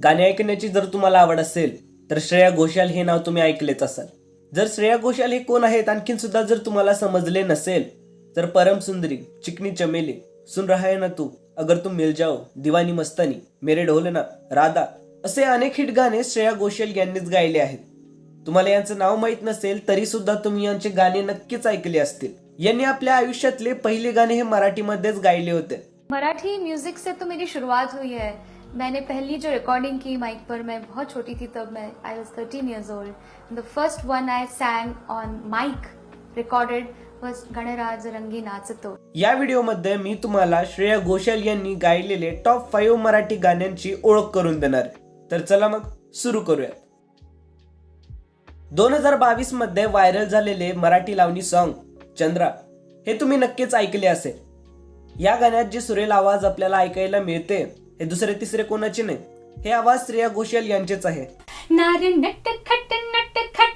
गाणे ऐकण्याची जर तुम्हाला आवड असेल तर श्रेया घोषाल हे नाव तुम्ही ऐकलेच असाल. जर श्रेया घोषाल हे कोण आहेत आणखीन सुद्धा जर तुम्हाला समजले नसेल तर परम सुंदरी, चिकनी चमेली, सुन रहा है ना तू, अगर तुम मिल जाओ, दीवानी मस्तानी, मेरे ढोलना, राधा असे अनेक हिट गाणे श्रेया घोषाल यांनीच गायले आहेत. तुम्हाला यांचं नाव माहित नसेल तरी सुद्धा तुम्ही यांचे गाणे नक्कीच ऐकले असतील. यांनी आपल्या आयुष्यातले पहिले गाणे हे मराठीमध्येच गायले होते. मराठी म्यूजिक से तो मेरी शुरुआत हुई है. मैंने पहली जो रिकॉर्डिंग की माइक पर, मैं बहुत छोटी थी तब, मैं I was 13 years old. The first one I sang on mic recorded was Ganaraj रंगी नाचतो. या व्हिडिओमध्ये मी तुम्हाला श्रेया घोषाल यांनी गायलेले टॉप 5 मराठी गाण्यांची ओळख करून देणार आहे. तर चला मग सुरू करूया. 2022 मध्ये व्हायरल झालेले मराठी लावणी सॉन्ग चंद्रा हे तुम्ही नक्कीच ऐकले असेल. या गाण्यात जे सुरेल आवाज आपल्याला ऐकायला मिळते हे दुसरे तिसरे कोणाचे नाही, हे आवाज श्रेया घोषाल यांचेच आहे. नार नट खट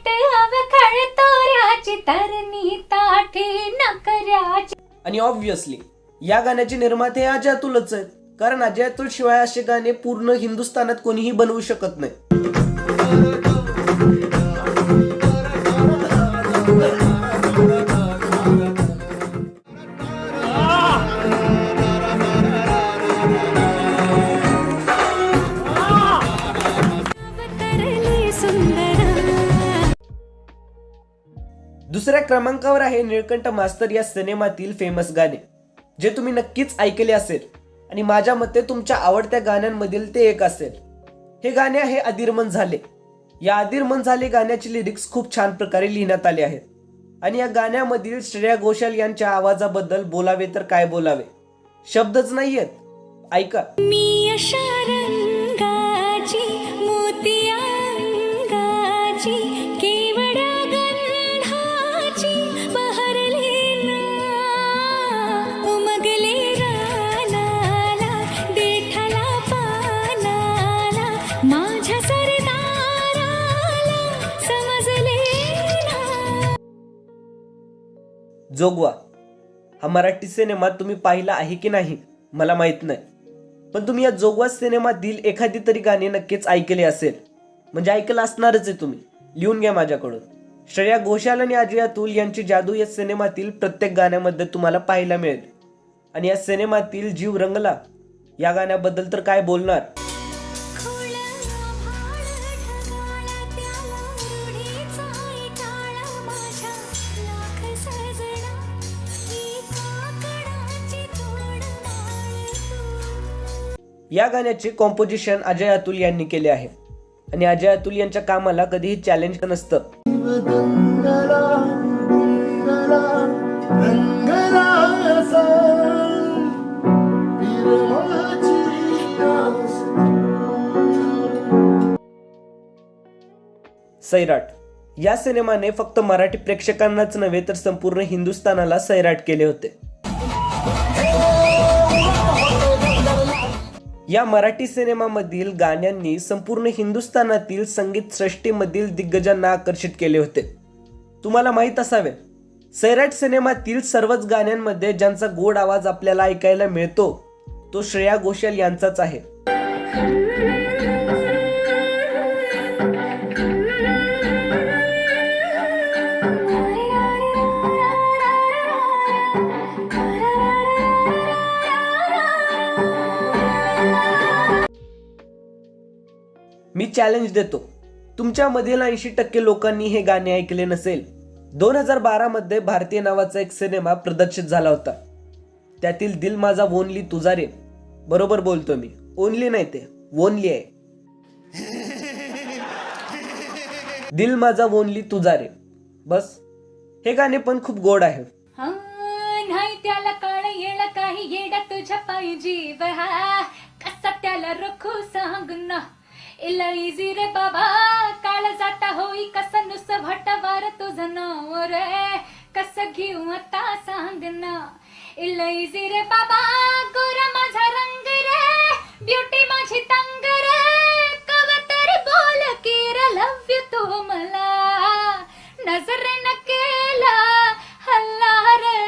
अवखळ तोऱ्याची तरणी ताठी नकऱ्याची. आणि ऑब्व्हियसली या गाण्याचे निर्माते अजय अतुलच आहेत, कारण अजय अतुल शिवाय असे गाणे पूर्ण हिंदुस्थानात कोणीही बनवू शकत नाही. दुसऱ्या क्रमांकावर आहे निळकंठ मास्तर या सिनेमातील फेमस गाणे, जे तुम्ही नक्कीच ऐकले असेल आणि माझ्या मते तुमच्या आवडत्या गाण्यांमधील ते एक असेल. हे गाणे आहे अधिरमन झाले. या अधिरमन झाले गाण्याचे लिरिक्स खूप छान प्रकारे लिहिण्यात आले आहेत आणि या गाण्यामधील श्रेया घोषाल यांच्या आवाजाबद्दल बोलावे तर काय बोलावे, शब्दच नाहीयेत. ऐका. मी अशा रंगाची मोतिया अंगाची केवड्या गंधाची बहरले ना उमगले रानाला देठाला पानाला माझ्या सरदाराला समजले ना. जोगवा हा मराठी सिनेमा तुम्ही पाहिला आहे की नाही मला माहित नाही, पण तुम्ही या जोगवा सिनेमातील एखादी तरी गाणी नक्कीच ऐकले असेल, म्हणजे ऐकलं असणारच आहे तुम्ही. लिहून घ्या माझ्याकडून. श्रेया घोषाल आणि अजय अतुल यांची जादू या सिनेमातील प्रत्येक गाण्यामध्ये तुम्हाला पाहायला मिळेल. आणि या सिनेमातील जीव रंगला या गाण्याबद्दल तर काय बोलणार. या गाण्याचे कॉम्पोजिशन अजय अतुल यांनी केले आहे आणि अजय अतुल यांच्या कामाला कधीही चॅलेंज नसतं. सैराट या सिनेमाने फक्त मराठी प्रेक्षकांनाच नव्हे तर संपूर्ण हिंदुस्थानाला सैराट केले होते. या मराठी सिनेमामधील गाण्यांनी संपूर्ण हिंदुस्थानातील संगीत सृष्टीमधील दिग्गजांना आकर्षित केले होते. तुम्हाला माहित असावे, सैराट सिनेमातील सर्वच गाण्यांमध्ये ज्यांचा गोड आवाज आपल्याला ऐकायला मिळतो तो श्रेया घोषाल यांचाच आहे. मी चॅलेंज देतो, तुमच्यामधील 80% लोकांनी हे गाणे ऐकले नसेल. 2012 मध्ये भारतीय नावाचा एक सिनेमा प्रदर्शित झाला होता. त्यातील दिल माझा ओनली तुझा रे, बरोबर बोलतो मी, ओनली नाही ते ओनली आहे. दिल माझा ओनली तुझा रे, बस. हे गाणे पण खूप गोड आहे. नाही त्याला कळ येळ काही येडा तुझ्या पायी जीव हा कसा त्याला रखू सांग ना. इलायजी रे बाबा काळ जाता होई कसा नुस भटवार तुझं नाव रे कसं घेऊ आता सांग ना. इलायजी रे बाबा गोरा माझा रंग रे ब्युटी माझी तंग रे कवा तरी बोल की रे लव यू तू मला नजरेनं केला हल्ला रे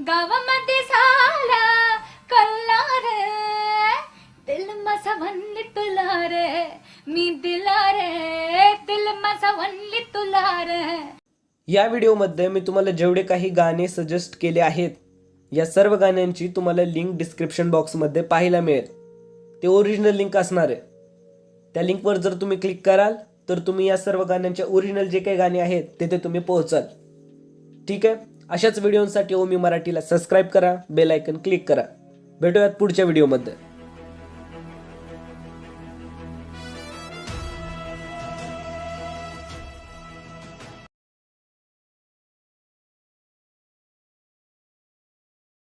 गावामध्ये झाला कल्ला रे दिल माझा म्हणली तुला मी दिला रे दिल माझा वनली तुला रे. या व्हिडिओमध्ये मी तुम्हाला जेवढे काही गाणे सजेस्ट केले आहेत या सर्व गाण्यांची तुम्हाला लिंक डिस्क्रिप्शन बॉक्समध्ये पाहायला मिळेल. ते ओरिजिनल लिंक असणार आहे. त्या लिंकवर जर तुम्ही क्लिक कराल तर तुम्ही या सर्व गाण्यांच्या ओरिजिनल जे काही गाणे आहेत तिथे तुम्ही पोहोचाल. ठीक आहे. अशाच व्हिडिओसाठी ओमी मराठीला सबस्क्राईब करा, बेल आयकन क्लिक करा. भेटूयात पुढच्या व्हिडिओमध्ये.